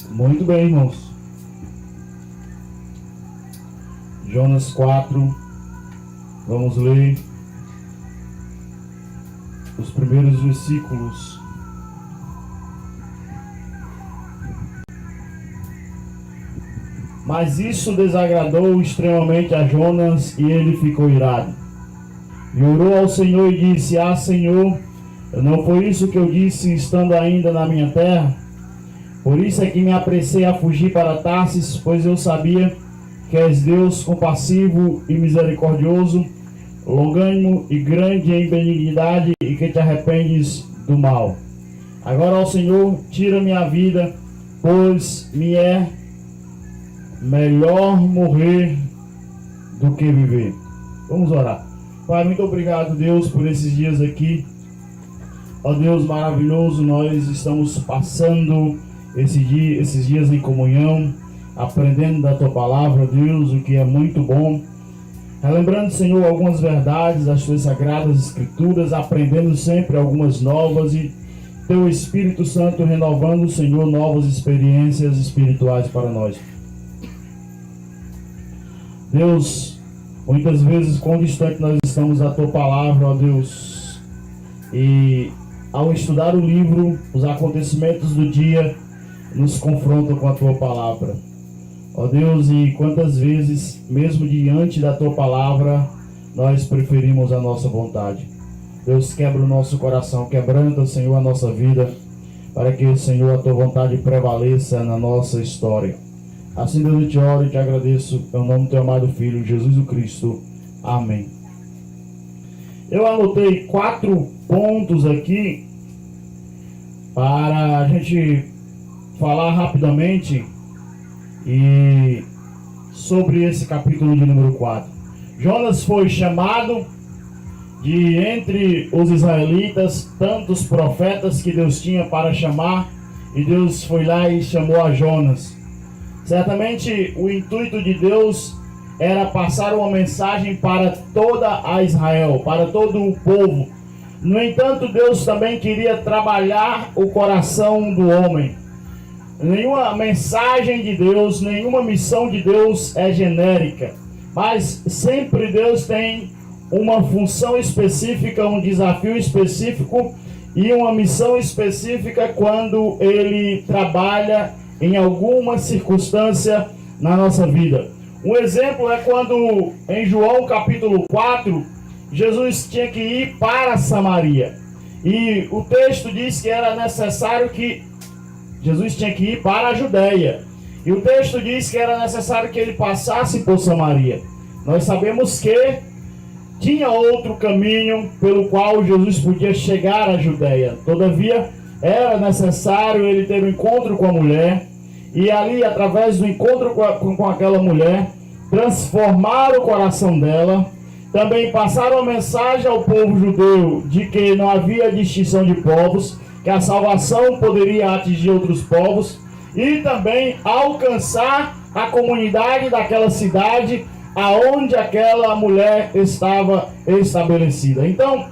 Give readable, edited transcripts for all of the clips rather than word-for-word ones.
Muito bem, irmãos. Jonas 4, vamos ler os primeiros versículos. Mas isso desagradou extremamente a Jonas e ele ficou irado. E orou ao Senhor e disse: Ah, Senhor, não foi isso que eu disse estando ainda na minha terra? Por isso é que me apressei a fugir para Tarsis, pois eu sabia que és Deus compassivo e misericordioso, longânimo e grande em benignidade, e que te arrependes do mal. Agora, ó Senhor, tira minha vida, pois me é melhor morrer do que viver. Vamos orar. Pai, muito obrigado, Deus, por esses dias aqui. Ó Deus maravilhoso, nós estamos passando esses dias em comunhão, aprendendo da Tua Palavra, Deus, o que é muito bom. Relembrando, Senhor, algumas verdades das Tuas Sagradas Escrituras, aprendendo sempre algumas novas e Teu Espírito Santo renovando, Senhor, novas experiências espirituais para nós. Deus, muitas vezes, quão distante nós estamos da Tua Palavra, ó Deus, e ao estudar o livro, os acontecimentos do dia nos confrontam com a Tua Palavra. Ó Deus, e quantas vezes, mesmo diante da Tua Palavra, nós preferimos a nossa vontade. Deus, quebra o nosso coração, quebranta, Senhor, a nossa vida, para que, Senhor, a Tua vontade prevaleça na nossa história. Assim, Deus, eu te oro e te agradeço, em nome do Teu amado Filho, Jesus o Cristo. Amém. Eu anotei 4 pontos aqui para a gente falar rapidamente e sobre esse capítulo de número 4. Jonas foi chamado de entre os israelitas, tantos profetas que Deus tinha para chamar, e Deus foi lá e chamou a Jonas. Certamente o intuito de Deus era passar uma mensagem para toda a Israel, para todo o povo. No entanto, Deus também queria trabalhar o coração do homem. Nenhuma mensagem de Deus, nenhuma missão de Deus é genérica, mas sempre Deus tem uma função específica, um desafio específico e uma missão específica quando Ele trabalha em alguma circunstância na nossa vida. Um exemplo é quando em João capítulo 4, Jesus tinha que ir para Samaria. E o texto diz que era necessário que Jesus tinha que ir para a Judéia. E o texto diz que era necessário que ele passasse por Samaria. Nós sabemos que tinha outro caminho pelo qual Jesus podia chegar à Judéia. Todavia, era necessário ele ter um encontro com a mulher. E ali, através do encontro com aquela mulher, transformar o coração dela. Também passar uma mensagem ao povo judeu de que não havia distinção de povos, que a salvação poderia atingir outros povos, e também alcançar a comunidade daquela cidade aonde aquela mulher estava estabelecida. Então,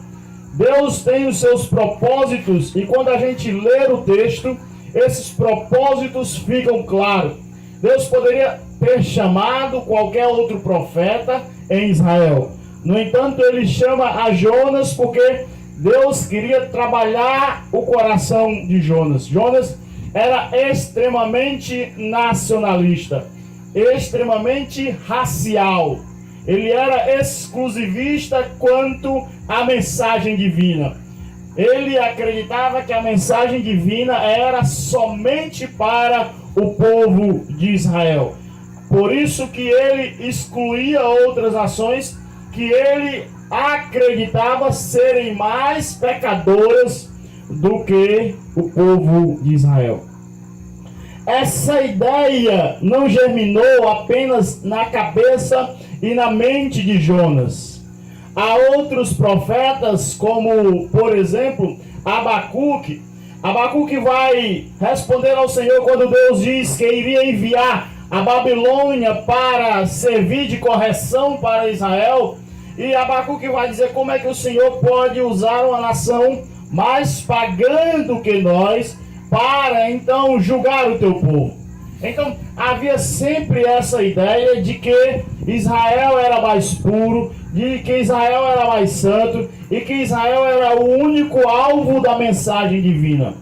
Deus tem os seus propósitos, e quando a gente lê o texto, esses propósitos ficam claros. Deus poderia ter chamado qualquer outro profeta em Israel. No entanto, ele chama a Jonas porque Deus queria trabalhar o coração de Jonas. Jonas era extremamente nacionalista, extremamente racial. Ele era exclusivista quanto à mensagem divina. Ele acreditava que a mensagem divina era somente para o povo de Israel. Por isso que ele excluía outras nações que ele acreditava serem mais pecadoras do que o povo de Israel. Essa ideia não germinou apenas na cabeça e na mente de Jonas. Há outros profetas, como, por exemplo, Abacuque. Abacuque vai responder ao Senhor quando Deus diz que iria enviar a Babilônia para servir de correção para Israel. E Abacuque vai dizer como é que o Senhor pode usar uma nação mais pagã do que nós para então julgar o teu povo. Então havia sempre essa ideia de que Israel era mais puro, de que Israel era mais santo e que Israel era o único alvo da mensagem divina.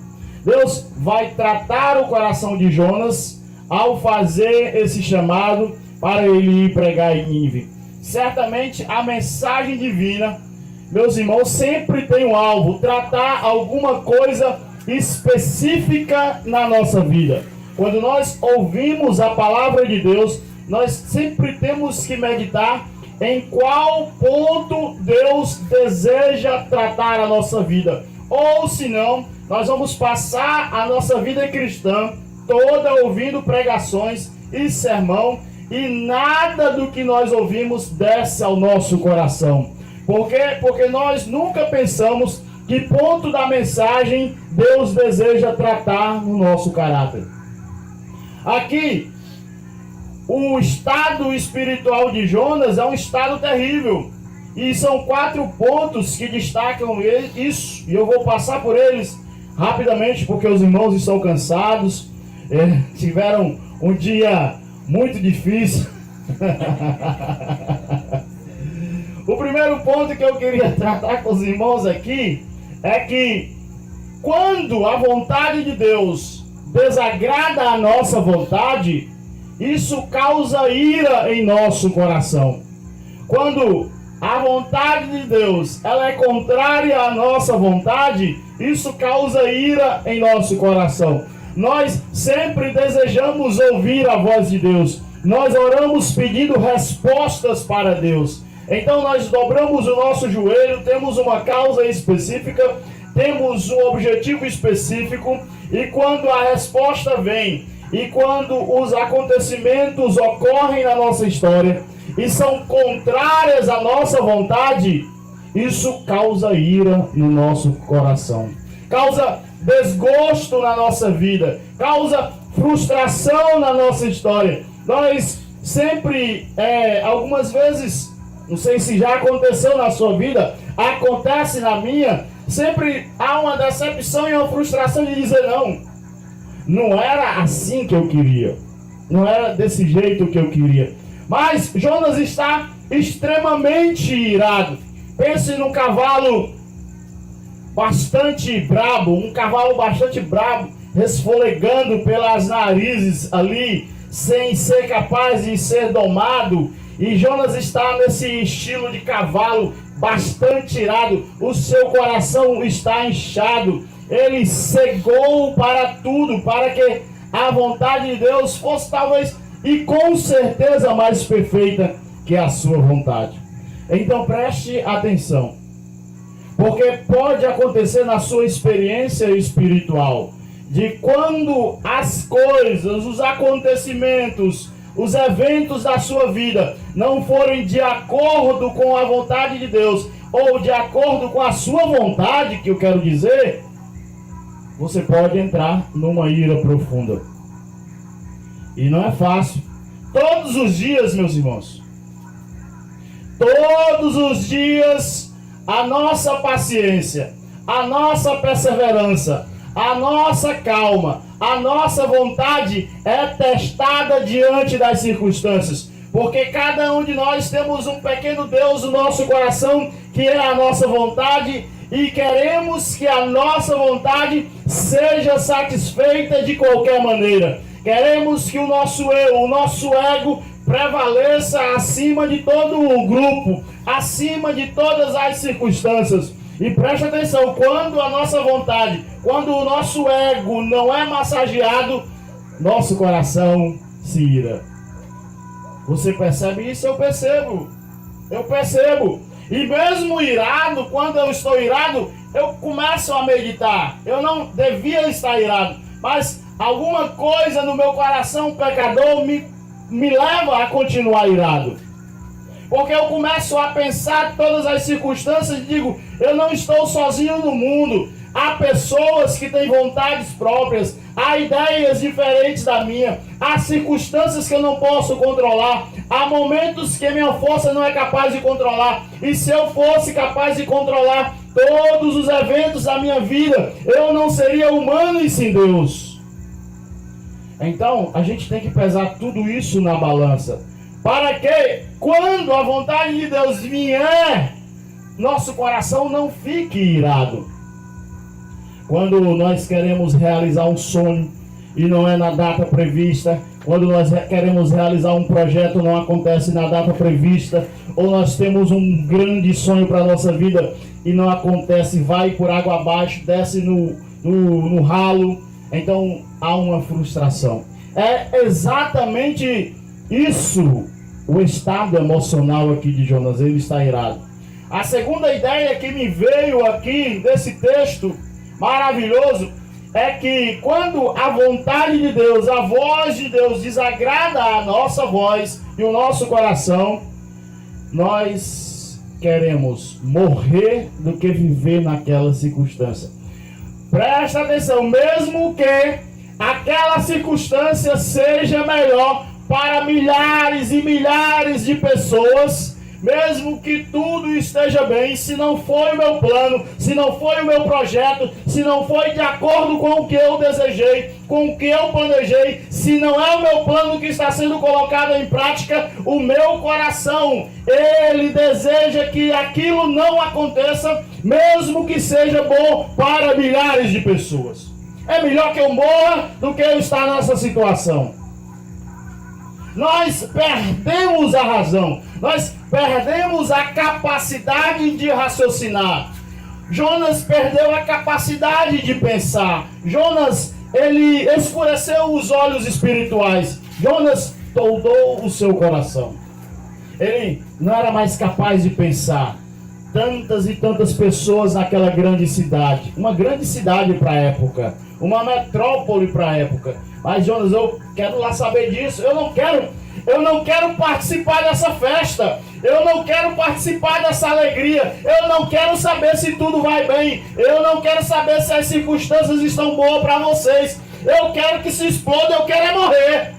Deus vai tratar o coração de Jonas ao fazer esse chamado para ele ir pregar em Nínive. Certamente a mensagem divina, meus irmãos, sempre tem um alvo, tratar alguma coisa específica na nossa vida. Quando nós ouvimos a palavra de Deus, nós sempre temos que meditar em qual ponto Deus deseja tratar a nossa vida. Ou senão, nós vamos passar a nossa vida cristã toda ouvindo pregações e sermão, e nada do que nós ouvimos desce ao nosso coração. Por quê? Porque nós nunca pensamos que ponto da mensagem Deus deseja tratar no nosso caráter. Aqui, o estado espiritual de Jonas é um estado terrível. E são 4 pontos que destacam isso. E eu vou passar por eles rapidamente, porque os irmãos estão cansados. Tiveram um dia muito difícil. O primeiro ponto que eu queria tratar com os irmãos aqui é que quando a vontade de Deus desagrada a nossa vontade, isso causa ira em nosso coração. Quando a vontade de Deus ela é contrária à nossa vontade, isso causa ira em nosso coração. Nós sempre desejamos ouvir a voz de Deus. Nós oramos pedindo respostas para Deus. Então nós dobramos o nosso joelho, temos uma causa específica, temos um objetivo específico, e quando a resposta vem, e quando os acontecimentos ocorrem na nossa história, e são contrárias à nossa vontade, isso causa ira no nosso coração, causa desgosto na nossa vida, causa frustração na nossa história. Nós sempre, algumas vezes, não sei se já aconteceu na sua vida, acontece na minha, sempre há uma decepção e uma frustração de dizer não era assim que eu queria, não era desse jeito que eu queria. Mas Jonas está extremamente irado. Pense num cavalo bastante brabo, resfolegando pelas narizes ali, sem ser capaz de ser domado. E Jonas está nesse estilo de cavalo bastante irado. O seu coração está inchado. Ele cegou para tudo, para que a vontade de Deus fosse talvez e com certeza mais perfeita que a sua vontade. Então preste atenção, porque pode acontecer na sua experiência espiritual, de quando as coisas, os acontecimentos, os eventos da sua vida não forem de acordo com a vontade de Deus, ou de acordo com a sua vontade, que eu quero dizer, você pode entrar numa ira profunda. E não é fácil. Todos os dias, meus irmãos, todos os dias, a nossa paciência, a nossa perseverança, a nossa calma, a nossa vontade é testada diante das circunstâncias. Porque cada um de nós temos um pequeno Deus no nosso coração, que é a nossa vontade, e queremos que a nossa vontade seja satisfeita de qualquer maneira. Queremos que o nosso eu, o nosso ego prevaleça acima de todo o grupo, acima de todas as circunstâncias. E preste atenção, quando a nossa vontade, quando o nosso ego não é massageado, nosso coração se ira. Você percebe isso? Eu percebo. E mesmo irado, quando eu estou irado, eu começo a meditar. Eu não devia estar irado, mas alguma coisa no meu coração pecador me leva a continuar irado. Porque eu começo a pensar todas as circunstâncias e digo, eu não estou sozinho no mundo. Há pessoas que têm vontades próprias, há ideias diferentes da minha, há circunstâncias que eu não posso controlar, há momentos que minha força não é capaz de controlar. E se eu fosse capaz de controlar todos os eventos da minha vida, eu não seria humano e sim Deus. Então, a gente tem que pesar tudo isso na balança, para que, quando a vontade de Deus vier, nosso coração não fique irado. Quando nós queremos realizar um sonho e não é na data prevista, quando nós queremos realizar um projeto não acontece na data prevista, ou nós temos um grande sonho para a nossa vida e não acontece, vai por água abaixo, desce no ralo, então há uma frustração. É exatamente isso o estado emocional aqui de Jonas, ele está irado. A segunda ideia que me veio aqui desse texto maravilhoso é que quando a vontade de Deus, a voz de Deus desagrada a nossa voz e o nosso coração, nós queremos morrer do que viver naquela circunstância. Presta atenção, mesmo que aquela circunstância seja melhor para milhares e milhares de pessoas, mesmo que tudo esteja bem, se não foi o meu plano, se não foi o meu projeto, se não foi de acordo com o que eu desejei, com o que eu planejei, se não é o meu plano que está sendo colocado em prática, o meu coração, ele deseja que aquilo não aconteça, mesmo que seja bom para milhares de pessoas. É melhor que eu morra do que eu estar nessa situação. Nós perdemos a razão, nós perdemos a capacidade de raciocinar. Jonas perdeu a capacidade de pensar. Jonas, ele escureceu os olhos espirituais. Jonas toldou o seu coração. Ele não era mais capaz de pensar. Tantas e tantas pessoas naquela grande cidade. Uma grande cidade para a época. Uma metrópole para a época. Mas Jonas, eu quero lá saber disso. Eu não quero participar dessa festa. Eu não quero participar dessa alegria. Eu não quero saber se tudo vai bem. Eu não quero saber se as circunstâncias estão boas para vocês. Eu quero que se exploda, eu quero é morrer.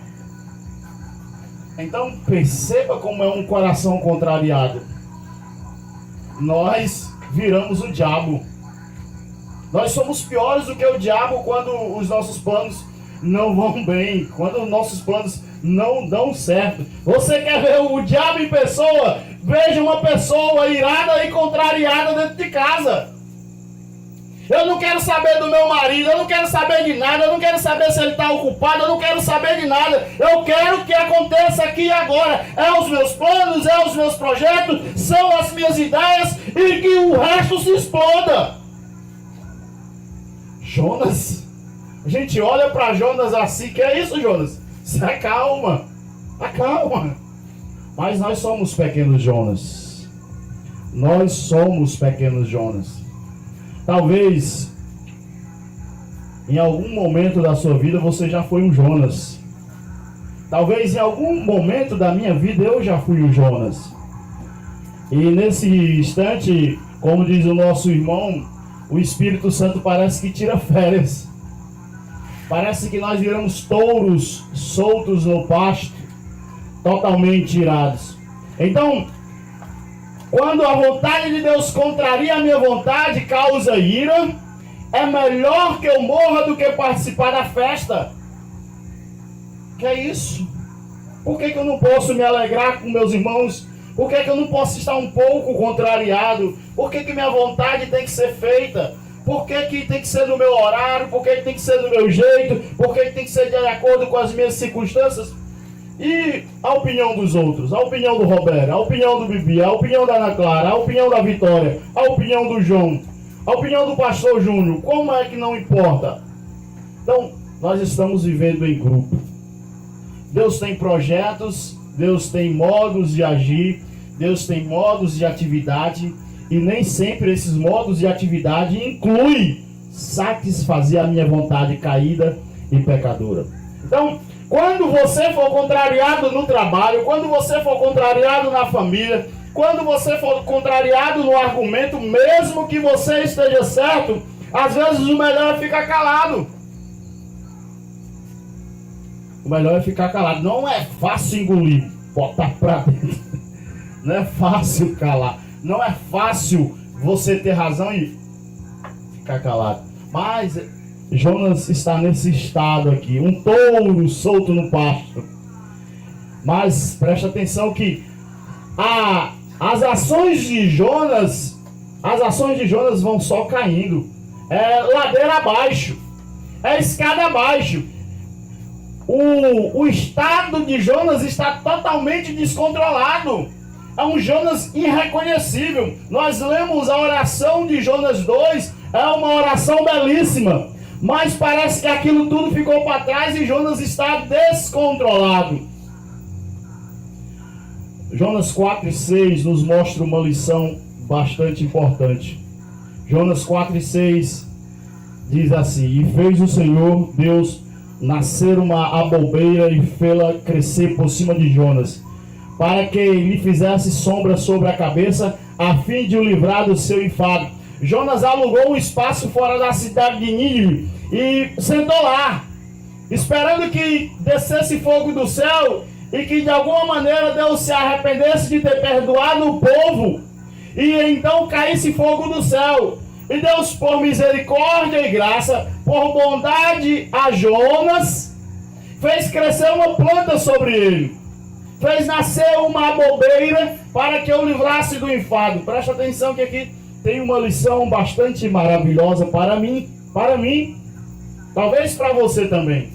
Então perceba como é um coração contrariado. Nós viramos o diabo. Nós somos piores do que o diabo quando os nossos planos não vão bem, quando os nossos planos não dão certo. Você quer ver o diabo em pessoa? Veja uma pessoa irada e contrariada dentro de casa. Eu não quero saber do meu marido, eu não quero saber de nada, eu não quero saber se ele está ocupado, eu não quero saber de nada. Eu quero que aconteça aqui e agora. É os meus planos, é os meus projetos, são as minhas ideias e que o resto se exploda. Jonas, a gente olha para Jonas assim, que é isso, Jonas? Se acalma, acalma. Mas nós somos pequenos Jonas. Nós somos pequenos Jonas. Talvez em algum momento da sua vida você já foi um Jonas. Talvez em algum momento da minha vida eu já fui um Jonas. E nesse instante, como diz o nosso irmão, o Espírito Santo parece que tira férias. Parece que nós viramos touros soltos no pasto, totalmente irados. Então, quando a vontade de Deus contraria a minha vontade, causa ira, é melhor que eu morra do que participar da festa. Que é isso? Por que eu não posso me alegrar com meus irmãos? Por que eu não posso estar um pouco contrariado? Por que minha vontade tem que ser feita? Por que tem que ser no meu horário? Por que tem que ser do meu jeito? Por que tem que ser de acordo com as minhas circunstâncias? E a opinião dos outros? A opinião do Roberto, a opinião do Bibi, a opinião da Ana Clara, a opinião da Vitória, a opinião do João, a opinião do pastor Júnior, como é que não importa? Então, nós estamos vivendo em grupo. Deus tem projetos, Deus tem modos de agir, Deus tem modos de atividade, e nem sempre esses modos de atividade incluem satisfazer a minha vontade caída e pecadora. Então, quando você for contrariado no trabalho, quando você for contrariado na família, quando você for contrariado no argumento, mesmo que você esteja certo, às vezes o melhor é ficar calado. O melhor é ficar calado. Não é fácil engolir, botar pra dentro. Não é fácil calar. Não é fácil você ter razão e ficar calado. Mas Jonas está nesse estado aqui, um touro solto no pasto. Mas preste atenção que as ações de Jonas vão só caindo. É ladeira abaixo, é escada abaixo. O estado de Jonas está totalmente descontrolado. É um Jonas irreconhecível. Nós lemos a oração de Jonas 2, é uma oração belíssima, mas parece que aquilo tudo ficou para trás e Jonas está descontrolado. Jonas 4:6 nos mostra uma lição bastante importante. Jonas 4:6 diz assim: e fez o Senhor Deus nascer uma abobeira e fê-la crescer por cima de Jonas, para que lhe fizesse sombra sobre a cabeça, a fim de o livrar do seu enfado. Jonas alugou um espaço fora da cidade de Nínive e sentou lá, esperando que descesse fogo do céu e que de alguma maneira Deus se arrependesse de ter perdoado o povo, e então caísse fogo do céu. E Deus, por misericórdia e graça, por bondade a Jonas, fez crescer uma planta sobre ele, fez nascer uma abobeira para que eu livrasse do enfado. Presta atenção que aqui tem uma lição bastante maravilhosa para mim, talvez para você também.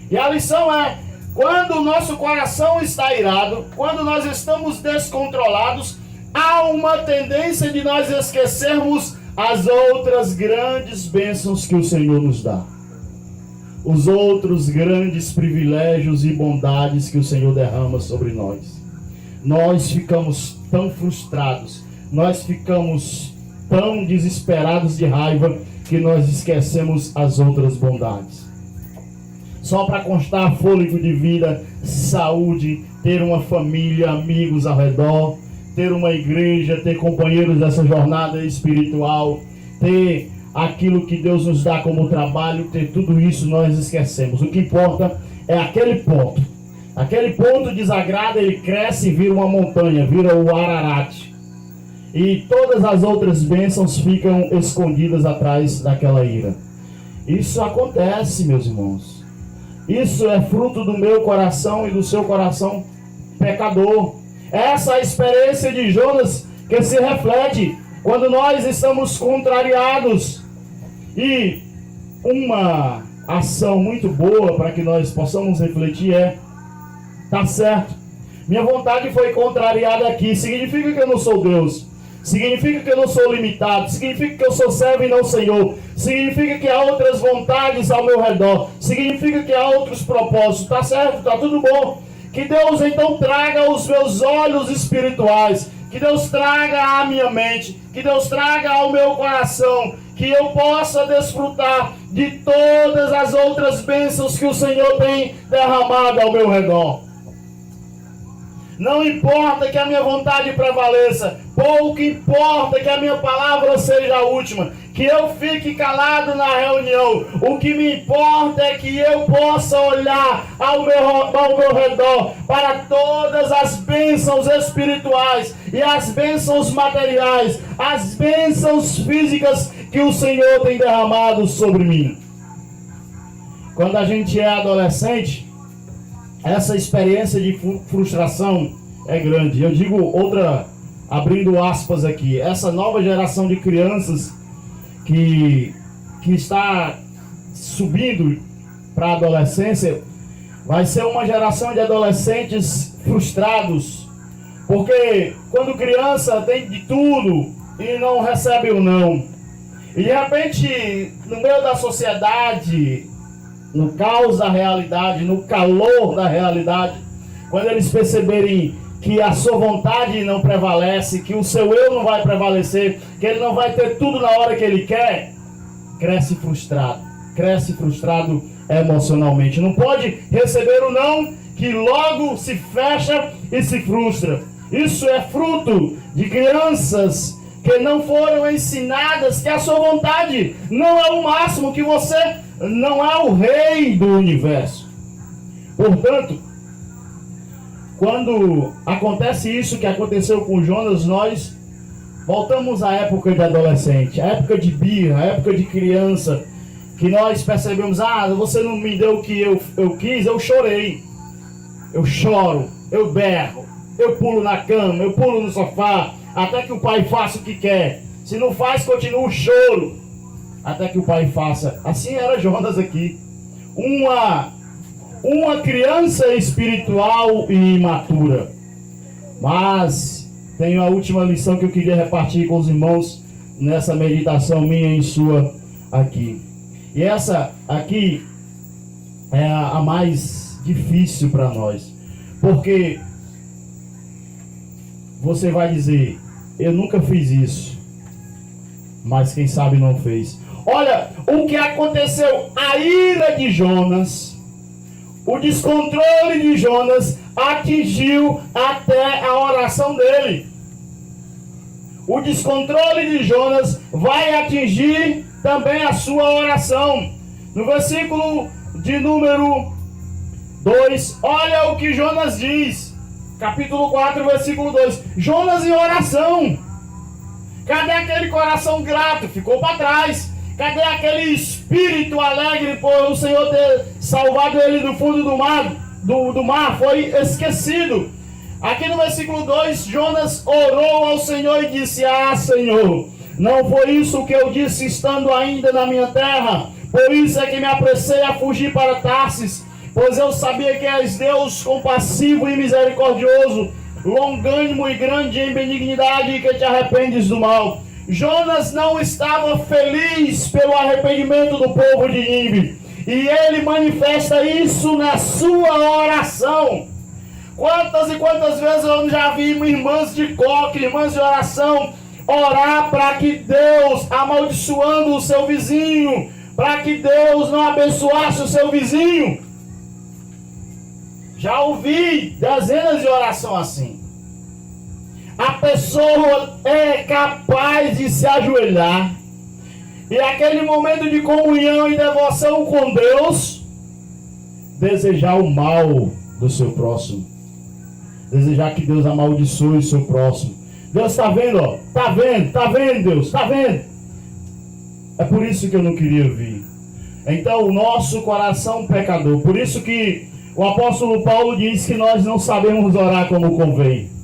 E a lição é: quando o nosso coração está irado, quando nós estamos descontrolados, há uma tendência de nós esquecermos as outras grandes bênçãos que o Senhor nos dá, os outros grandes privilégios e bondades que o Senhor derrama sobre nós. Nós ficamos tão frustrados, nós ficamos tão desesperados de raiva, que nós esquecemos as outras bondades. Só para constar: fôlego de vida, saúde, ter uma família, amigos ao redor, ter uma igreja, ter companheiros dessa jornada espiritual, ter aquilo que Deus nos dá como trabalho, ter tudo isso nós esquecemos. O que importa é aquele ponto. Aquele ponto desagrada, ele cresce e vira uma montanha, vira o Ararat. E todas as outras bênçãos ficam escondidas atrás daquela ira. Isso acontece, meus irmãos. Isso é fruto do meu coração e do seu coração pecador. Essa é a experiência de Jonas que se reflete quando nós estamos contrariados. E uma ação muito boa para que nós possamos refletir é: tá certo, minha vontade foi contrariada aqui, significa que eu não sou Deus, significa que eu não sou limitado, significa que eu sou servo e não Senhor, significa que há outras vontades ao meu redor, significa que há outros propósitos. Tá certo, tá tudo bom. Que Deus então traga os meus olhos espirituais, que Deus traga à minha mente, que Deus traga ao meu coração, que eu possa desfrutar de todas as outras bênçãos que o Senhor tem derramado ao meu redor. Não importa que a minha vontade prevaleça, pouco importa que a minha palavra seja a última, que eu fique calado na reunião. O que me importa é que eu possa olhar ao meu redor para todas as bênçãos espirituais e as bênçãos materiais, as bênçãos físicas que o Senhor tem derramado sobre mim. Quando a gente é adolescente, essa experiência de frustração é grande. Eu digo outra, abrindo aspas aqui: essa nova geração de crianças que está subindo para a adolescência vai ser uma geração de adolescentes frustrados, porque quando criança tem de tudo e não recebe o não, e de repente no meio da sociedade, no caos da realidade, no calor da realidade, quando eles perceberem que a sua vontade não prevalece, que o seu eu não vai prevalecer, que ele não vai ter tudo na hora que ele quer, cresce frustrado emocionalmente. Não pode receber o não, que logo se fecha e se frustra. Isso é fruto de crianças que não foram ensinadas que a sua vontade não é o máximo, que você não é o rei do universo. Portanto, quando acontece isso que aconteceu com Jonas, nós voltamos à época de adolescente, à época de birra, à época de criança, que nós percebemos, você não me deu o que eu quis, eu chorei. Eu choro, eu berro, eu pulo na cama, eu pulo no sofá, até que o pai faça o que quer. Se não faz, continua o choro, até que o pai faça. Assim era Jonas aqui. Uma criança espiritual e imatura. Mas tenho a última lição que eu queria repartir com os irmãos nessa meditação minha e sua aqui. E essa aqui é a mais difícil para nós. Porque você vai dizer, eu nunca fiz isso. Mas quem sabe não fez. Olha o que aconteceu. A ira de Jonas, o descontrole de Jonas atingiu até a oração dele. O descontrole de Jonas vai atingir também a sua oração. No versículo de número 2, olha o que Jonas diz. Capítulo 4, versículo 2. Jonas em oração. Cadê aquele coração grato? Ficou para trás. Cadê aquele espírito alegre por o Senhor ter salvado ele do fundo do mar? Foi esquecido. Aqui no versículo 2, Jonas orou ao Senhor e disse: Senhor, não foi isso que eu disse estando ainda na minha terra? Por isso é que me apressei a fugir para Tarsis, pois eu sabia que és Deus compassivo e misericordioso, longânimo e grande em benignidade, e que te arrependes do mal. Jonas não estava feliz pelo arrependimento do povo de Nínive, e ele manifesta isso na sua oração. Quantas e quantas vezes eu já vi irmãs de coque, irmãs de oração, orar para que Deus, amaldiçoando o seu vizinho, para que Deus não abençoasse o seu vizinho. Já ouvi dezenas de orações assim. A pessoa é capaz de se ajoelhar e aquele momento de comunhão e devoção com Deus, desejar o mal do seu próximo, desejar que Deus amaldiçoe o seu próximo. Deus está vendo, ó, está vendo Deus, está vendo. É por isso que eu não queria vir. Então o nosso coração pecador, por isso que o apóstolo Paulo diz que nós não sabemos orar como convém.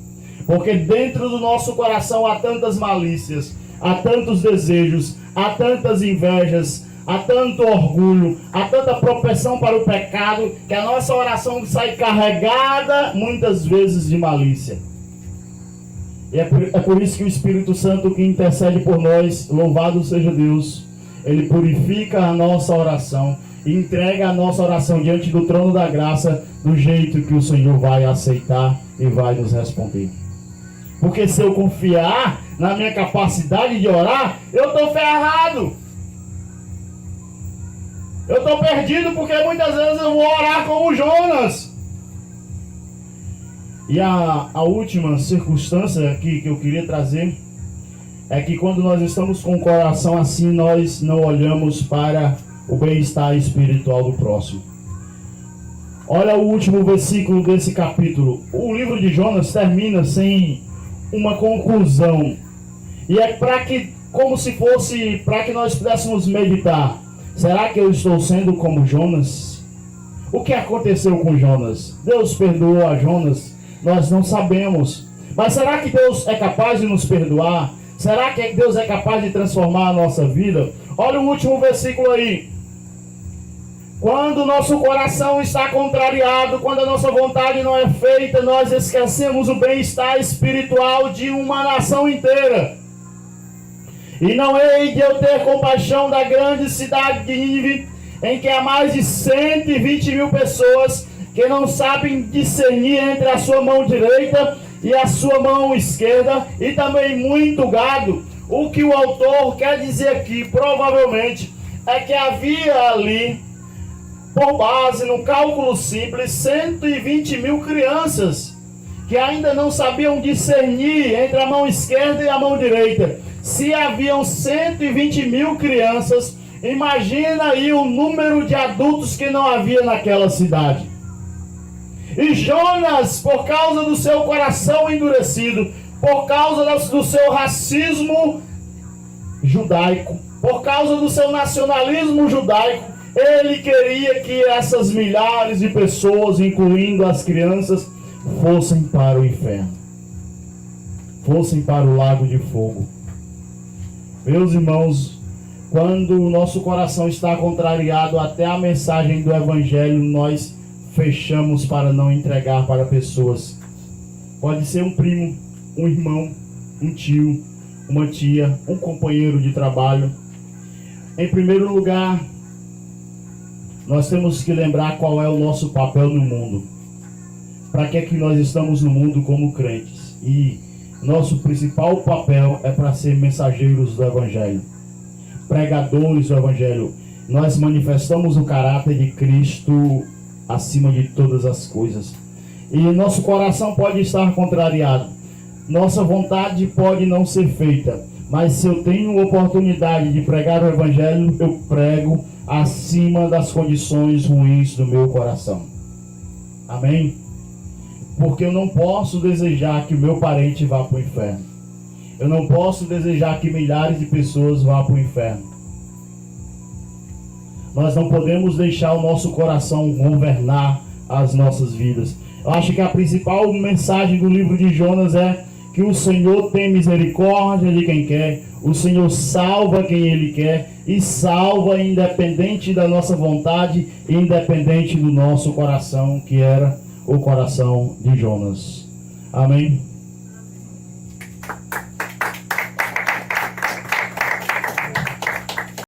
Porque dentro do nosso coração há tantas malícias, há tantos desejos, há tantas invejas, há tanto orgulho, há tanta propensão para o pecado, que a nossa oração sai carregada muitas vezes de malícia. E é por isso que o Espírito Santo que intercede por nós, louvado seja Deus, ele purifica a nossa oração e entrega a nossa oração diante do trono da graça do jeito que o Senhor vai aceitar e vai nos responder. Porque se eu confiar na minha capacidade de orar, eu estou ferrado. Eu estou perdido, porque muitas vezes eu vou orar como Jonas. E a última circunstância aqui que eu queria trazer é que quando nós estamos com o coração assim, nós não olhamos para o bem-estar espiritual do próximo. Olha o último versículo desse capítulo. O livro de Jonas termina sem uma conclusão. E é para que, como se fosse, para que nós pudéssemos meditar. Será que eu estou sendo como Jonas? O que aconteceu com Jonas? Deus perdoou a Jonas? Nós não sabemos. Mas será que Deus é capaz de nos perdoar? Será que Deus é capaz de transformar a nossa vida? Olha o último versículo aí. Quando o nosso coração está contrariado, quando a nossa vontade não é feita, nós esquecemos o bem-estar espiritual de uma nação inteira. E não hei de eu ter compaixão da grande cidade de Nínive, em que há mais de 120 mil pessoas que não sabem discernir entre a sua mão direita e a sua mão esquerda, e também muito gado. O que o autor quer dizer aqui, provavelmente, é que havia ali, por base, no cálculo simples, 120 mil crianças que ainda não sabiam discernir entre a mão esquerda e a mão direita. Se haviam 120 mil crianças, imagina aí o número de adultos que não havia naquela cidade. E Jonas, por causa do seu coração endurecido, por causa do seu racismo judaico, Por causa do seu nacionalismo judaico, ele queria que essas milhares de pessoas, incluindo as crianças, fossem para o inferno, fossem para o lago de fogo. Meus irmãos, quando o nosso coração está contrariado até a mensagem do Evangelho, nós fechamos para não entregar para pessoas. Pode ser um primo, um irmão, um tio, uma tia, um companheiro de trabalho. Em primeiro lugar, nós temos que lembrar qual é o nosso papel no mundo. Para que é que nós estamos no mundo como crentes? E nosso principal papel é para ser mensageiros do Evangelho, pregadores do Evangelho. Nós manifestamos o caráter de Cristo acima de todas as coisas. E nosso coração pode estar contrariado, nossa vontade pode não ser feita, mas se eu tenho oportunidade de pregar o Evangelho, eu prego acima das condições ruins do meu coração. Amém? Porque eu não posso desejar que o meu parente vá para o inferno. Eu não posso desejar que milhares de pessoas vá para o inferno. Nós não podemos deixar o nosso coração governar as nossas vidas. Eu acho que a principal mensagem do livro de Jonas é que o Senhor tem misericórdia de quem quer, o Senhor salva quem Ele quer e salva independente da nossa vontade, independente do nosso coração, que era o coração de Jonas. Amém?